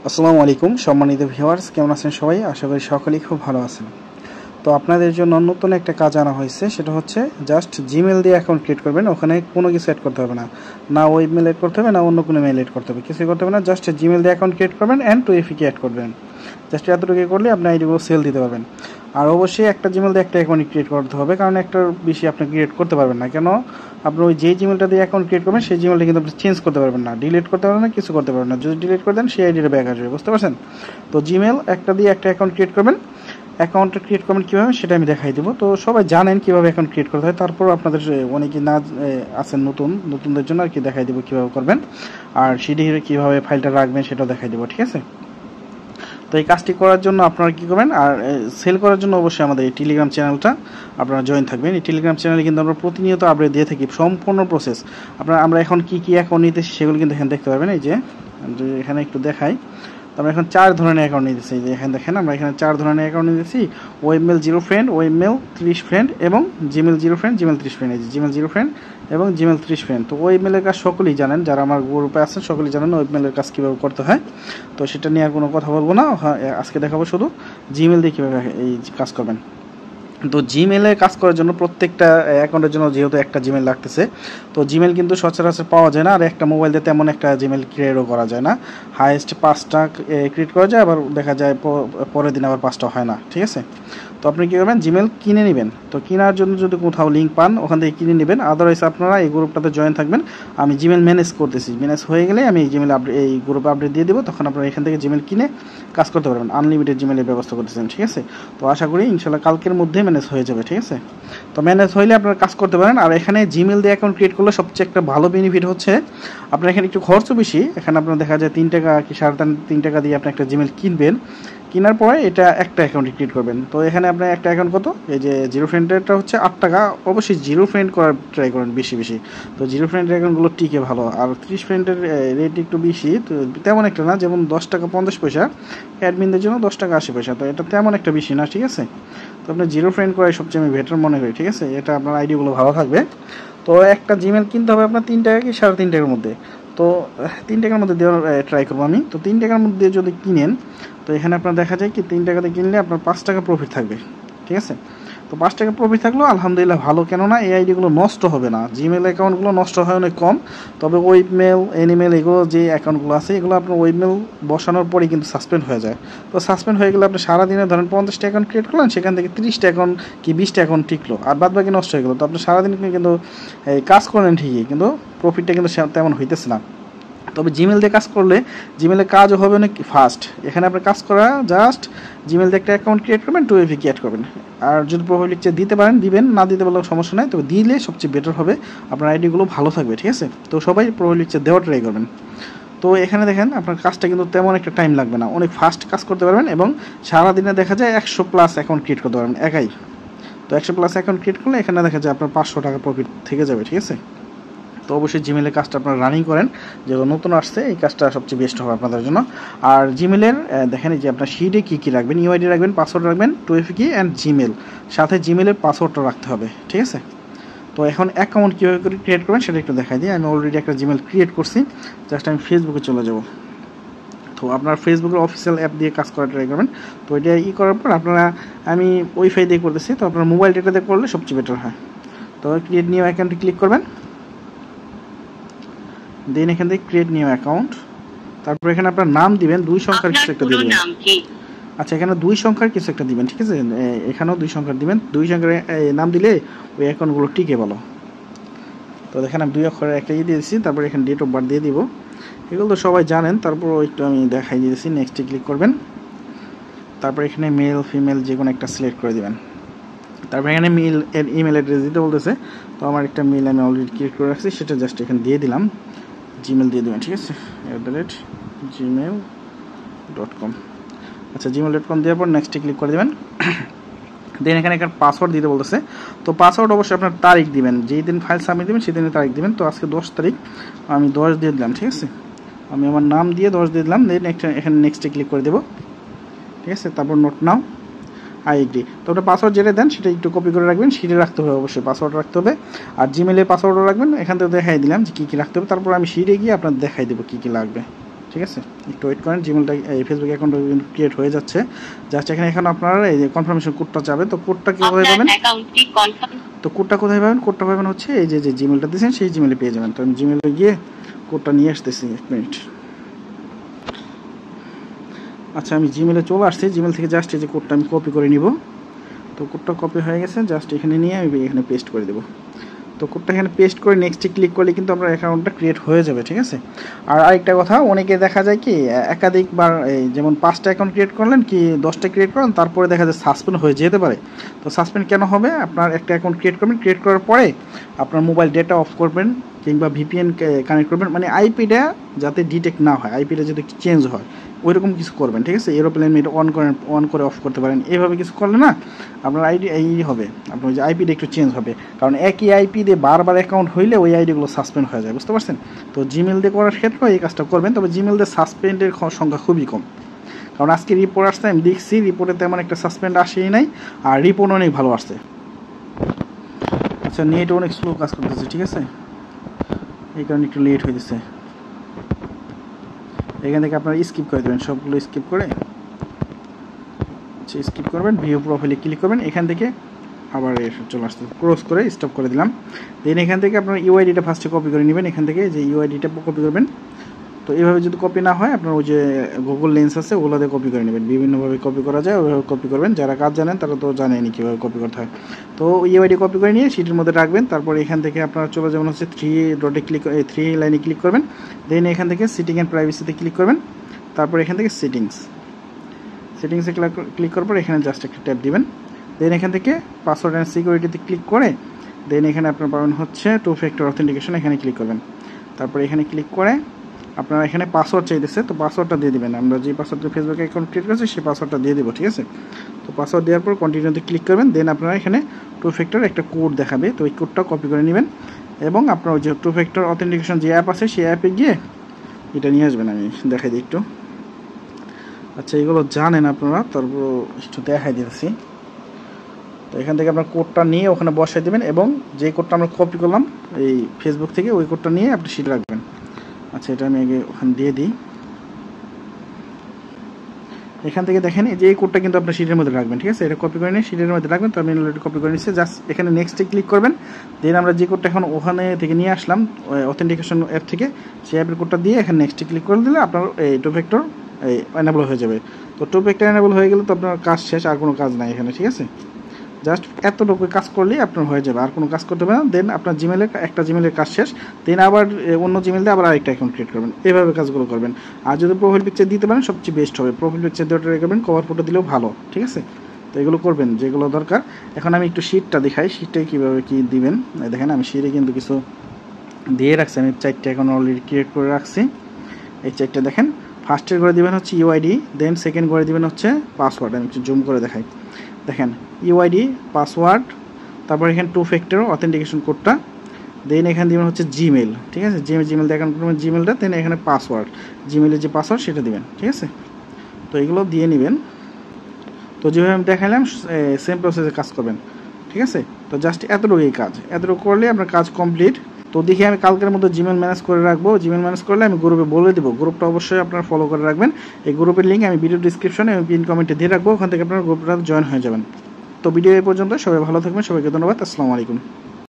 আসসালামু আলাইকুম সম্মানিত ভিউয়ার্স, কেমন আছেন সবাই? আশা করি সকলেই খুব ভালো আছেন। তো আপনাদের জন্য নতুন একটা কাজ আনা হয়েছে, সেটা হচ্ছে জাস্ট জিমেল দিয়ে অ্যাকাউন্ট ক্রিয়েট করবেন। ওখানে কোনো কিছু অ্যাড করতে হবে না, না ওয়েব মেল অ্যাড করতে হবে, না অন্য কোনো মেল অ্যাড করতে হবে, কিছুই করতে হবে না। জাস্ট জিমেল দিয়ে অ্যাকাউন্ট ক্রিয়েট করবেন অ্যান্ড 2FA অ্যাড করবেন। জাস্ট এতটুকু করলে আপনি আইডিগুলো সেল দিতে পারবেন। আর অবশ্যই একটা জিমেল দিয়ে একটা অ্যাকাউন্ট ক্রিয়েট করতে হবে, কারণ একটার বেশি আপনি ক্রিয়েট করতে পারবেন না। কেন? আপনি ওই যেই জিমেলটা দিয়ে অ্যাকাউন্ট ক্রিয়েট করবেন সেই জিমেলটা কিন্তু আপনি চেঞ্জ করতে পারবেন না, ডিলিট করতে পারবেন না, কিছু করতে পারবেন না। যদি ডিলিট করে দেন সেই আইডিটা ব্যাক আসবে, বুঝতে পারছেন? তো জিমেল একটা দিয়ে একটা অ্যাকাউন্ট ক্রিয়েট করবেন। অ্যাকাউন্টটা ক্রিয়েট করবেন কীভাবে সেটা আমি দেখাই দেবো। তো সবাই জানেন কীভাবে অ্যাকাউন্ট ক্রিয়েট করতে হয়, তারপর আপনাদের অনেকে না আছেন নতুনদের জন্য আর কি দেখাই দেবো কীভাবে করবেন। আর সিডি কীভাবে ফাইলটা রাখবেন সেটাও দেখাই দেবো, ঠিক আছে? তো এই কাজটি করার জন্য আপনারা কী করবেন, আর সেল করার জন্য অবশ্যই আমাদের এই টেলিগ্রাম চ্যানেলটা আপনারা জয়েন থাকবেন। এই টেলিগ্রাম চ্যানেলে কিন্তু আমরা প্রতিনিয়ত আপডেট দিয়ে থাকি, সম্পূর্ণ প্রসেস। আমরা এখন কী অ্যাকাউন্ট নিতেছি সেগুলো কিন্তু এখানে দেখতে পারবেন। এই যে এখানে একটু দেখাই। তো আমরা এখন 4 ধরনের অ্যাকাউন্ট নিতেছি। যে এখানে দেখেন আমরা এখানে 4 ধরনের অ্যাকাউন্ট নিতেছি: ওয়েবমেল 0 ফ্রেন্ড, ওয়েবমেল 30 ফ্রেন্ড এবং জিমেল 0 ফ্রেন্ড, জিমেল 30 ফ্রেন্ড। এই যে জিমেল 0 ফ্রেন্ড এবং জিমেল 30 ফ্রেন্ড। তো ওয়েবমেলের কাজ সকলেই জানেন, যারা আমার গ্রুপে আছেন সকলেই জানেন ওয়েবমেলের কাজ কীভাবে করতে হয়। তো সেটা নিয়ে আর কোনো কথা বলবো না, আজকে দেখাবো শুধু জিমেল দিয়ে কীভাবে এই কাজ করবেন। তো জিমেলে কাজ করার জন্য প্রত্যেকটা অ্যাকাউন্টের জন্য যেহেতু একটা জিমেল লাগতেছে, তো জিমেল কিন্তু সচরাচর পাওয়া যায় না, আর একটা মোবাইল দিয়ে তেমন একটা জিমেল ক্রিয়েটও করা যায় না। হাইয়েস্ট 5টা ক্রিয়েট করা যায়, আবার দেখা যায় পরের দিন আবার 5টা হয় না, ঠিক আছে? তো আপনি কী করবেন, জিমেল কিনে নেবেন। তো কেনার জন্য যদি কোথাও লিঙ্ক পান ওখান থেকে কিনে নেবেন, আদারওয়াইজ আপনারা এই গ্রুপটাতে জয়েন থাকবেন। আমি জিমেল ম্যানেজ করতেছি, ম্যানেজ হয়ে গেলে আমি এই জিমেল এই গ্রুপে আপডেট দিয়ে দেবো, তখন আপনারা এখান থেকে জিমেল কিনে কাজ করতে পারবেন। আনলিমিটেড জিমেলের ব্যবস্থা করতেছেন, ঠিক আছে? তো আশা করি ইনশাল্লাহ কালকের মধ্যে ম্যানেজ হয়ে যাবে, ঠিক আছে? তো ম্যানেজ হইলে আপনারা কাজ করতে পারেন। আর এখানে জিমেল দিয়ে অ্যাকাউন্ট ক্রিয়েট করলে সবচেয়ে একটা ভালো বেনিফিট হচ্ছে আপনার এখানে একটু খরচও বেশি। এখানে আপনার দেখা যায় 3 টাকা কি 3.5 টাকা দিয়ে আপনি একটা জিমেল কিনবেন, কেনার পরে এটা একটা অ্যাকাউন্টে ক্রিয়েট করবেন। তো এখানে আপনার একটা অ্যাকাউন্ট কত, এই যে 0 ফ্রেন্ডেরটা হচ্ছে 8 টাকা। অবশ্যই 0 ফ্রেন্ড করার ট্রাই করেন বেশি বেশি। তো 0 ফ্রেন্ডের অ্যাকাউন্টগুলো টিকে ভালো। আর 30 ফ্রেন্ডের রেট একটু বেশি, তো তেমন একটা না, যেমন 10 টাকা 50 পয়সা অ্যাডমিনদের জন্য, 10 টাকা 80 পয়সা। তো এটা তেমন একটা বেশি না, ঠিক আছে? তো আপনি 0 ফ্রেন্ড করাই সবচেয়ে আমি বেটার মনে করি, ঠিক আছে? এটা আপনার আইডিগুলো ভালো থাকবে। তো একটা জিমেল কিনতে হবে আপনার 3 টাকা কি 3.5 টাকার মধ্যে। তো 3 টাকার মধ্যে দেওয়ার ট্রাই করবো আমি। তো 3 টাকার মধ্যে যদি কিনেন, তো এখানে আপনার দেখা যায় কি 3 টাকাতে কিনলে আপনার 5 টাকা প্রফিট থাকবে, ঠিক আছে? তো 5 টাকা প্রফিট থাকলেও আলহামদুলিল্লাহ ভালো, কেননা এই আইডিগুলো নষ্ট হবে না। জিমেল অ্যাকাউন্টগুলো নষ্ট হয় অনেক কম, তবে ওয়েবমেল, এনিমেল এগুলো যে অ্যাকাউন্টগুলো আছে এগুলো আপনার ওয়েবমেল বসানোর পরেই কিন্তু সাসপেন্ড হয়ে যায়। তো সাসপেন্ড হয়ে গেলে আপনি সারাদিনে ধরেন 50টা অ্যাকাউন্ট ক্রিয়েট করলেন, সেখান থেকে 30টা অ্যাকাউন্ট কি 20টা অ্যাকাউন্ট টিকলো, আর বাদ বাকি নষ্ট হয়ে গেলো। তো আপনি সারাদিন কিন্তু কাজ করেন ঠিকই, কিন্তু প্রফিটটা কিন্তু তেমন হইতেছে না। তবে জিমেল দিয়ে কাজ করলে জিমেলের কাজও হবে অনেক ফাস্ট। এখানে আপনার কাজ করা জাস্ট জিমেল দিয়ে একটা অ্যাকাউন্ট ক্রিয়েট করবেন, 2FA অ্যাড করবেন। আর যদি প্রোফাইল পিকচার দিতে পারেন দিবেন, না দিতে পারলেও সমস্যা নাই, তবে দিলে সবচেয়ে বেটার হবে, আপনার আইডিগুলো ভালো থাকবে, ঠিক আছে? তো সবাই প্রোফাইল পিকচার দেওয়ার ট্রাই করবেন। তো এখানে দেখেন আপনার কাজটা কিন্তু তেমন একটা টাইম লাগবে না, অনেক ফাস্ট কাজ করতে পারবেন, এবং সারাদিনে দেখা যায় 100+ অ্যাকাউন্ট ক্রিয়েট করতে পারবেন একাই। তো 100+ অ্যাকাউন্ট ক্রিয়েট করলে এখানে দেখা যায় আপনার 500 টাকা প্রফিট থেকে যাবে, ঠিক আছে? তো অবশ্যই জিমেলের কাজটা আপনারা রানিং করেন, যেগুলো নতুন আসছে এই কাজটা সবচেয়ে বেস্ট হবে আপনাদের জন্য। আর জিমেলের দেখেন যে আপনার শিটে কী কী রাখবেন, ইউআইডি রাখবেন, পাসওয়ার্ড রাখবেন, 2FA অ্যান্ড জিমেল, সাথে জিমেলের পাসওয়ার্ডটা রাখতে হবে, ঠিক আছে? তো এখন অ্যাকাউন্ট কীভাবে করে ক্রিয়েট করবেন সেটা একটু দেখাই দিই। আমি অলরেডি একটা জিমেল ক্রিয়েট করছি, জাস্ট আমি ফেসবুকে চলে যাব। তো আপনার ফেসবুকের অফিসিয়াল অ্যাপ দিয়ে কাজ করা ট্রাই করবেন। তো এটা করার পর আপনারা, আমি ওয়াইফাই দিয়ে করতেছি, তো আপনার মোবাইল ডেটা দিয়ে করলে সবচেয়ে বেটার হয়। তো ক্রিয়েট নিউ অ্যাকাউন্টে ক্লিক করবেন, দেন এখান থেকে ক্রিয়েট নিউ অ্যাকাউন্ট। তারপর এখানে আপনার নাম দিবেন, 2 সংখ্যার কিছু একটা দিবেন। আচ্ছা, এখানে 2 সংখ্যার কিছু একটা দিবেন, ঠিক আছে? এখানেও 2 সংখ্যার দিবেন। 2 সংখ্যার নাম দিলে ওই অ্যাকাউন্টগুলো টিকে ভালো। তো দেখেন আমি 2 অক্ষরের একটা দিয়ে দিয়েছি, তারপর এখানে ডেট অফ বার্থ দিয়ে দিব। এগুলো তো সবাই জানেন, তারপর একটু আমি দেখাই দিয়েছি। নেক্সটে ক্লিক করবেন, তারপর এখানে মেল ফিমেল যে কোনো একটা সিলেক্ট করে দিবেন। তারপর এখানে মেল এর ইমেল অ্যাড্রেস দিতে বলতেছে, তো আমার একটা মেল আমি অলরেডি ক্রিয়েট করে রাখছি, সেটা জাস্ট এখানে দিয়ে দিলাম। জিমেল দিয়ে দেবেন, ঠিক আছে? @gmail.com। আচ্ছা, gmail.com দেওয়ার পর নেক্সটে ক্লিক করে দেবেন। দেন এখানে একটা পাসওয়ার্ড দিতে বলতেছে। তো পাসওয়ার্ড অবশ্যই আপনার তারিখ দিবেন, যেই দিন ফাইল সাবমিট দেবেন সেই দিনের তারিখ দিবেন। তো আজকে 10 তারিখ, আমি 10 দিয়ে দিলাম, ঠিক আছে? আমি আমার নাম দিয়ে 10 দিয়ে দিলাম। দেন এখানে নেক্সটে ক্লিক করে দেবো, ঠিক আছে? তারপর নোট নাও, আই এগ্রি। তো ওটা পাসওয়ার্ড যেটা দেন সেটা একটু কপি করে রাখবেন, সিটে রাখতে হবে, অবশ্যই পাসওয়ার্ড রাখতে হবে। আর জিমেলের পাসওয়ার্ডও রাখবেন, এখান থেকে দেখাই দিলাম যে কী কী রাখতে হবে। তারপর আমি সিটে গিয়ে আপনার দেখাই দেবো কী কী লাগবে। ঠিক আছে, একটু ওয়েট করেন। জিমেলটা এই ফেসবুক অ্যাকাউন্টটা কিন্তু ক্রিয়েট হয়ে যাচ্ছে। জাস্ট এখানে এখন আপনারা এই যে কনফার্মেশন কোডটা যাবে, তো কোডটা কোথায় পাবেন? তো কোডটা কোথায় পাবেন? কোডটা পাবেন হচ্ছে এই যে জিমেলটা দিয়েছেন সেই জিমেলে পেয়ে যাবেন। তো আমি জিমেলে গিয়ে কোডটা নিয়ে আসতেছি, 1 মিনিট। আচ্ছা, আমি জিমেলে চলে আসছি। জিমেল থেকে জাস্ট এই যে কোডটা আমি কপি করে নিব। তো কোডটা কপি হয়ে গেছে, জাস্ট এখানে নিয়ে আমি এখানে পেস্ট করে দেবো। তো কোডটা এখানে পেস্ট করে নেক্সটে ক্লিক করলে কিন্তু আপনার অ্যাকাউন্টটা ক্রিয়েট হয়ে যাবে, ঠিক আছে। আর আরেকটা কথা, অনেকে দেখা যায় কি একাধিকবার এই যেমন 5টা অ্যাকাউন্ট ক্রিয়েট করলেন কি 10টা ক্রিয়েট করলেন, তারপরে দেখা যায় সাসপেন্ড হয়ে যেতে পারে। তো সাসপেন্ড কেন হবে? আপনার একটা অ্যাকাউন্ট ক্রিয়েট করবেন, ক্রিয়েট করার পরে আপনার মোবাইল ডেটা অফ করবেন কিংবা ভিপিএন কানেক্ট করবেন, মানে আইপিটা যাতে ডিটেক্ট না হয়, আইপিটা যদি চেঞ্জ হয় ওইরকম কিছু করবেন, ঠিক আছে। এরোপ্লেন মিট অন করে অফ করতে পারেন, এইভাবে কিছু করলে না আপনার আইডি এই হবে, আপনার ওই যে আইপিটা একটু চেঞ্জ হবে। কারণ একই আইপি দিয়ে বারবার অ্যাকাউন্ট হইলে ওই আইডিগুলো সাসপেন্ড হয়ে যায়, বুঝতে পারছেন। তো জিমেল দিয়ে করার ক্ষেত্রে এই কাজটা করবেন, তবে জিমেল দিয়ে সাসপেন্ডের সংখ্যা খুবই কম। কারণ আজকে রিপোর্ট আসছে, আমি দেখছি রিপোর্টে তেমন একটা সাসপেন্ড আসেই নাই, আর রিপোর্ট অনেক ভালো আসছে। আচ্ছা, নেট অনেক স্লো কাজ করতেছে, ঠিক আছে, এই কারণে একটু লেট হয়ে যাচ্ছে। এখান থেকে আপনারা স্কিপ করে দেবেন, সবগুলো স্কিপ করে স্কিপ করবেন, ভিউ প্রোফাইলে ক্লিক করবেন, এখান থেকে আবার চলে আসতে ক্রস করে স্টপ করে দিলাম। দেন এখান থেকে আপনার ইউআইডিটা ফার্স্টে কপি করে নেবেন, এখান থেকে যে ইউআইডিটা কপি করবেন। তো এইভাবে যদি কপি না হয় আপনার ওই যে গুগল লেন্স আছে ওগুলোতে কপি করে নেবেন, বিভিন্নভাবে কপি করা যায়, ওইভাবে কপি করবেন। যারা কাজ জানেন তারা তো জানেনি কীভাবে কপি করতে হয়। তো ইউআইডি কপি করে নিয়ে সিটের মধ্যে রাখবেন। তারপর এখান থেকে আপনারা চলে যাবেন হচ্ছে 3 লাইনে ক্লিক করবেন। দেন এখান থেকে সিটিং অ্যান্ড প্রাইভেসিতে ক্লিক করবেন। তারপর এখান থেকে সেটিংসে ক্লিক করার পর এখানে জাস্ট একটা ট্যাপ দিবেন। দেন এখান থেকে পাসওয়ার্ড অ্যান্ড সিকিউরিটিতে ক্লিক করে দেন এখানে আপনার পাবেন হচ্ছে 2 ফ্যাক্টর অথেন্টিকেশন, এখানে ক্লিক করবেন। তারপর এখানে ক্লিক করে আপনারা এখানে পাসওয়ার্ড চাইতেছে, তো পাসওয়ার্ডটা দিয়ে দিবেন। আমরা যে পাসওয়ার্ডটা ফেসবুক অ্যাকাউন্ট ক্রিয়েট করেছি সেই পাসওয়ার্ডটা দিয়ে দেবো, ঠিক আছে। তো পাসওয়ার্ড দেওয়ার পর কন্টিনিউতে ক্লিক করবেন। দেন আপনারা এখানে 2 ফ্যাক্টর একটা কোড দেখাবে, তো ওই কোডটা কপি করে নেবেন এবং আপনার ওই যে 2 ফ্যাক্টর অথেন্টিকেশন যে অ্যাপ আছে সেই অ্যাপে গিয়ে এটা নিয়ে আসবেন। আমি দেখাই দিই একটু। আচ্ছা, এগুলো জানেন আপনারা, তারপর একটু দেখাই দিতেছি। তো এখান থেকে আপনার কোডটা নিয়ে ওখানে বসাই দেবেন এবং যে কোডটা আমরা কপি করলাম এই ফেসবুক থেকে ওই কোডটা নিয়ে আপনি শিট রাখবেন। আচ্ছা, এটা আমি আগে ওখানে দিয়ে দিই। এখান থেকে দেখেন এই যে এই কোডটা কিন্তু আপনার শিটের মধ্যে রাখবেন, ঠিক আছে। এটা কপি করে নিয়ে শিটের মধ্যে রাখবেন। তো আমি অলরেডি কপি করে নিচ্ছি, জাস্ট এখানে নেক্সটে ক্লিক করবেন। দেন আমরা যে কোডটা এখন ওখানে থেকে নিয়ে আসলাম অথেন্টিকেশন অ্যাপ থেকে, সেই অ্যাপের কোডটা দিয়ে এখানে নেক্সটে ক্লিক করে দিলে আপনার এই 2 ফ্যাক্টর এনেবল হয়ে যাবে। তো 2 ফ্যাক্টর এনেবল হয়ে গেলে তো আপনার কাজ শেষ, আর কোনো কাজ নাই এখানে, ঠিক আছে। জাস্ট এতটুকু কাজ করলেই আপনার হয়ে যাবে, আর কোনো কাজ করতে হবে না। দেন আপনার একটা জিমেলের কাজ শেষ, দেন আবার অন্য জিমেল দিয়ে আবার আরেকটা অ্যাকাউন্ট ক্রিয়েট করবেন, এইভাবে কাজগুলো করবেন। আর যদি প্রোফাইল পিকচার দিতে পারেন সবচেয়ে বেস্ট হবে, প্রোফাইল পিকচার দেওয়াটা ট্রাই করবেন, কভার ফটো দিলেও ভালো, ঠিক আছে। তো এগুলো করবেন যেগুলো দরকার। এখন আমি একটু শিটটা দেখাই, শিটটাই কীভাবে কী দিবেন। দেখেন আমি শিটে কিন্তু কিছু দিয়ে রাখছি, আমি 4টা এখন অলরেডি ক্রিয়েট করে রাখছি। এই 4টা দেখেন, ফার্স্টের করে দিবেন হচ্ছে ইউআইডি, দেন সেকেন্ড করে দিবেন হচ্ছে পাসওয়ার্ড। আমি একটু জুম করে দেখাই, দেখেন ইউআইডি, পাসওয়ার্ড, তারপর এখানে 2 ফ্যাক্টর অথেন্টিকেশন কোডটা, দেন এখানে দিবেন হচ্ছে জিমেল, ঠিক আছে। জিমেল দিয়ে অ্যাকাউন্ট করবেন জিমেলটা, দেন এখানে পাসওয়ার্ড, জিমেলের যে পাসওয়ার্ড সেটা দিবেন, ঠিক আছে। তো এগুলো দিয়ে নেবেন। তো যেভাবে আমি দেখালাম সেম প্রসেসে কাজ করবেন, ঠিক আছে। তো জাস্ট এতটুকুই কাজ, এতটুকু করলে আপনার কাজ কমপ্লিট। তো দেখি আমি কালকের মধ্যে জিমেল ম্যানেজ করে রাখবো। জিমেল ম্যানেজ করলে আমি গ্রুপে বলে দেবো, গ্রুপটা অবশ্যই আপনারা ফলো করে রাখবেন। এই গ্রুপের লিঙ্ক আমি ভিডিও ডিসক্রিপশনে এবং পিন কমেন্টে দিয়ে রাখবো, ওখান থেকে আপনারা গ্রুপটা জয়েন হয়ে যাবেন। তো ভিডিও এই পর্যন্ত, সবাই ভালো থাকবেন, সবাইকে ধন্যবাদ, আসসালামু আলাইকুম।